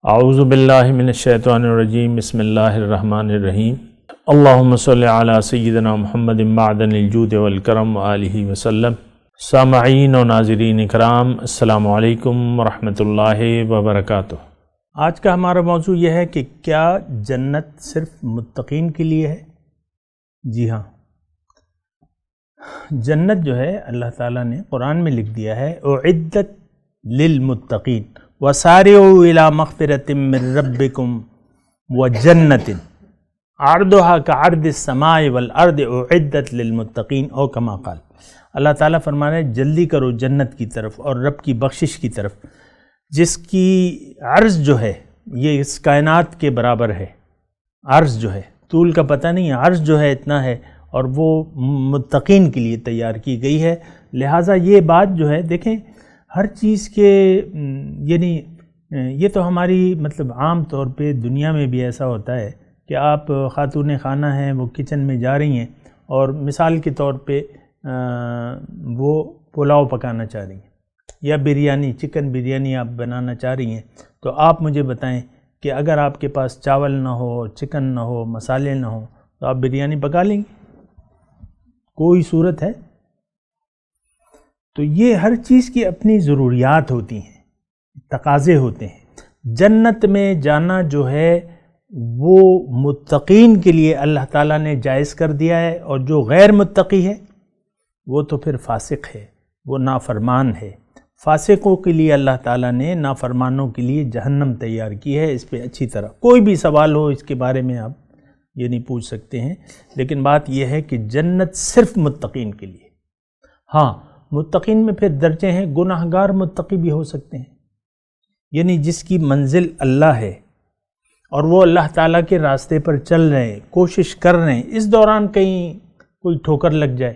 اعوذ باللہ من الشیطان الرجیم بسم اللہ الرحمن الرحیم اللہم صلی علی سیدنا محمد معدن الجود والکرم وآلہ وسلم۔ سامعین و ناظرین اکرام، السلام علیکم ورحمۃ اللہ وبرکاتہ۔ آج کا ہمارا موضوع یہ ہے کہ کیا جنت صرف متقین کے لیے ہے؟ جی ہاں، جنت جو ہے اللہ تعالیٰ نے قرآن میں لکھ دیا ہے اعدت للمتقین وسارعوا الی مغفرۃ من ربکم وجنت عرضها كعرض السماء والارض اعدت للمتقین او کما قال۔ اللہ تعالیٰ فرما رہے ہیں جلدی کرو جنت کی طرف اور رب کی بخشش کی طرف، جس کی عرض جو ہے یہ اس کائنات کے برابر ہے۔ عرض جو ہے طول کا پتہ نہیں ہے، عرض جو ہے اتنا ہے، اور وہ متقین کے لیے تیار کی گئی ہے۔ لہٰذا یہ بات جو ہے دیکھیں، ہر چیز کے یعنی یہ تو ہماری مطلب عام طور پہ دنیا میں بھی ایسا ہوتا ہے کہ آپ خاتون خانہ ہیں، وہ کچن میں جا رہی ہیں اور مثال کے طور پہ وہ پلاؤ پکانا چاہ رہی ہیں یا بریانی، چکن بریانی آپ بنانا چاہ رہی ہیں، تو آپ مجھے بتائیں کہ اگر آپ کے پاس چاول نہ ہو، چکن نہ ہو، مسالے نہ ہوں، تو آپ بریانی پکا لیں گے؟ کوئی صورت ہے؟ تو یہ ہر چیز کی اپنی ضروریات ہوتی ہیں، تقاضے ہوتے ہیں۔ جنت میں جانا جو ہے وہ متقین کے لیے اللہ تعالیٰ نے جائز کر دیا ہے، اور جو غیر متقی ہے وہ تو پھر فاسق ہے، وہ نافرمان ہے۔ فاسقوں کے لیے اللہ تعالیٰ نے نافرمانوں کے لیے جہنم تیار کی ہے۔ اس پہ اچھی طرح کوئی بھی سوال ہو اس کے بارے میں آپ یہ نہیں پوچھ سکتے ہیں، لیکن بات یہ ہے کہ جنت صرف متقین کے لیے۔ ہاں، متقین میں پھر درجے ہیں، گناہ گار متقی بھی ہو سکتے ہیں، یعنی جس کی منزل اللہ ہے اور وہ اللہ تعالیٰ کے راستے پر چل رہے ہیں، کوشش کر رہے ہیں، اس دوران کہیں کوئی ٹھوکر لگ جائے،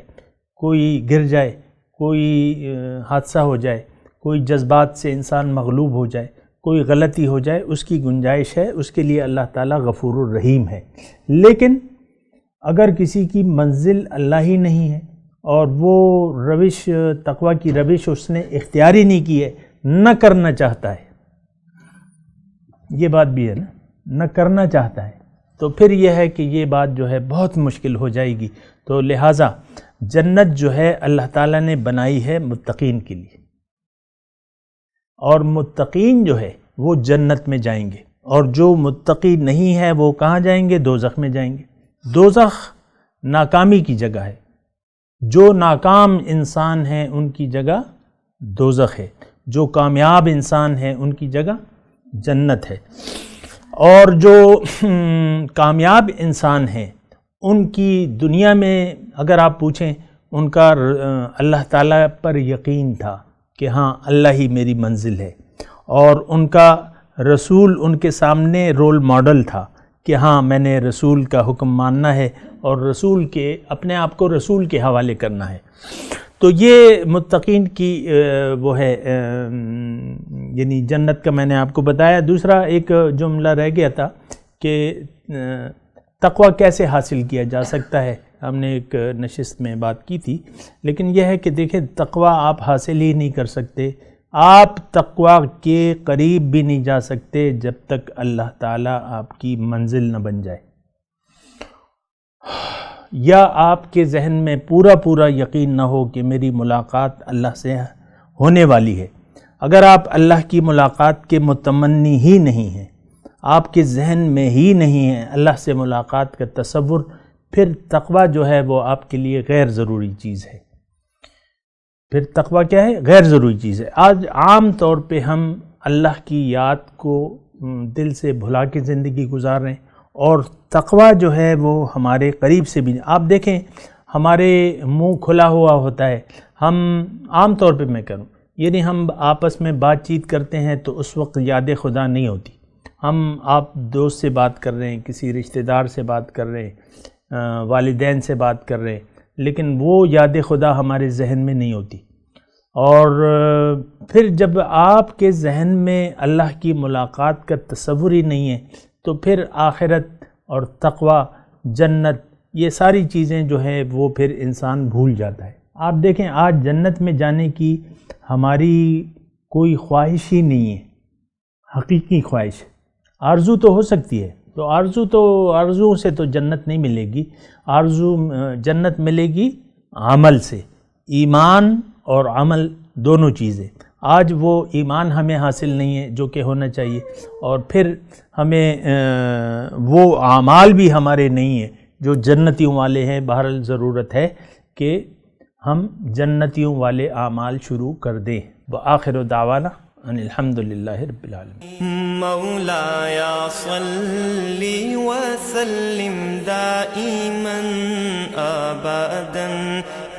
کوئی گر جائے، کوئی حادثہ ہو جائے، کوئی جذبات سے انسان مغلوب ہو جائے، کوئی غلطی ہو جائے، اس کی گنجائش ہے، اس کے لیے اللہ تعالیٰ غفور الرحیم ہے۔ لیکن اگر کسی کی منزل اللہ ہی نہیں ہے اور وہ روش تقوی کی روش اس نے اختیار ہی نہیں کی ہے، نہ کرنا چاہتا ہے، یہ بات بھی ہے نا، نہ کرنا چاہتا ہے، تو پھر یہ ہے کہ یہ بات جو ہے بہت مشکل ہو جائے گی۔ تو لہٰذا جنت جو ہے اللہ تعالیٰ نے بنائی ہے متقین کے لیے، اور متقین جو ہے وہ جنت میں جائیں گے، اور جو متقی نہیں ہے وہ کہاں جائیں گے؟ دوزخ میں جائیں گے۔ دوزخ ناکامی کی جگہ ہے، جو ناکام انسان ہیں ان کی جگہ دوزخ ہے، جو کامیاب انسان ہیں ان کی جگہ جنت ہے۔ اور جو کامیاب انسان ہیں ان کی دنیا میں اگر آپ پوچھیں، ان کا اللہ تعالیٰ پر یقین تھا کہ ہاں اللہ ہی میری منزل ہے، اور ان کا رسول ان کے سامنے رول ماڈل تھا کہ ہاں میں نے رسول کا حکم ماننا ہے اور رسول کے اپنے آپ کو رسول کے حوالے کرنا ہے۔ تو یہ متقین کی وہ ہے، یعنی جنت کا میں نے آپ کو بتایا۔ دوسرا ایک جملہ رہ گیا تھا کہ تقوی کیسے حاصل کیا جا سکتا ہے، ہم نے ایک نشست میں بات کی تھی، لیکن یہ ہے کہ دیکھیں تقوی آپ حاصل ہی نہیں کر سکتے، آپ تقوی کے قریب بھی نہیں جا سکتے جب تک اللہ تعالیٰ آپ کی منزل نہ بن جائے، یا آپ کے ذہن میں پورا یقین نہ ہو کہ میری ملاقات اللہ سے ہونے والی ہے۔ اگر آپ اللہ کی ملاقات کے متمنی ہی نہیں ہیں، آپ کے ذہن میں ہی نہیں ہے اللہ سے ملاقات کا تصور، پھر تقوی جو ہے وہ آپ کے لیے غیر ضروری چیز ہے۔ پھر تقوی کیا ہے؟ غیر ضروری چیز ہے۔ آج عام طور پہ ہم اللہ کی یاد کو دل سے بھلا کے زندگی گزار رہے ہیں، اور تقوی جو ہے وہ ہمارے قریب سے بھی۔ آپ دیکھیں ہمارے منہ کھلا ہوا ہوتا ہے، ہم عام طور پہ میں کروں، یعنی ہم آپس میں بات چیت کرتے ہیں تو اس وقت یاد خدا نہیں ہوتی، آپ دوست سے بات کر رہے ہیں، کسی رشتہ دار سے بات کر رہے ہیں، والدین سے بات کر رہے ہیں، لیکن وہ یاد خدا ہمارے ذہن میں نہیں ہوتی۔ اور پھر جب آپ کے ذہن میں اللہ کی ملاقات کا تصور ہی نہیں ہے، تو پھر آخرت اور تقوی، جنت، یہ ساری چیزیں جو ہے وہ پھر انسان بھول جاتا ہے۔ آپ دیکھیں آج جنت میں جانے کی ہماری کوئی خواہش ہی نہیں ہے، حقیقی خواہش، آرزو تو ہو سکتی ہے، تو آرزو سے تو جنت نہیں ملے گی، جنت ملے گی عمل سے، ایمان اور عمل دونوں چیزیں۔ آج وہ ایمان ہمیں حاصل نہیں ہے جو کہ ہونا چاہیے، اور پھر ہمیں وہ اعمال بھی ہمارے نہیں ہیں جو جنتیوں والے ہیں۔ بہرحال ضرورت ہے کہ ہم جنتیوں والے اعمال شروع کر دیں۔ وآخر دعوانا ان الحمدللہ رب العالمین۔ مولاي صل وسلم دائما ابدا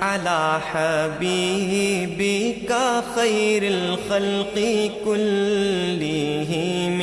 على حبيبك خير الخلق كلهم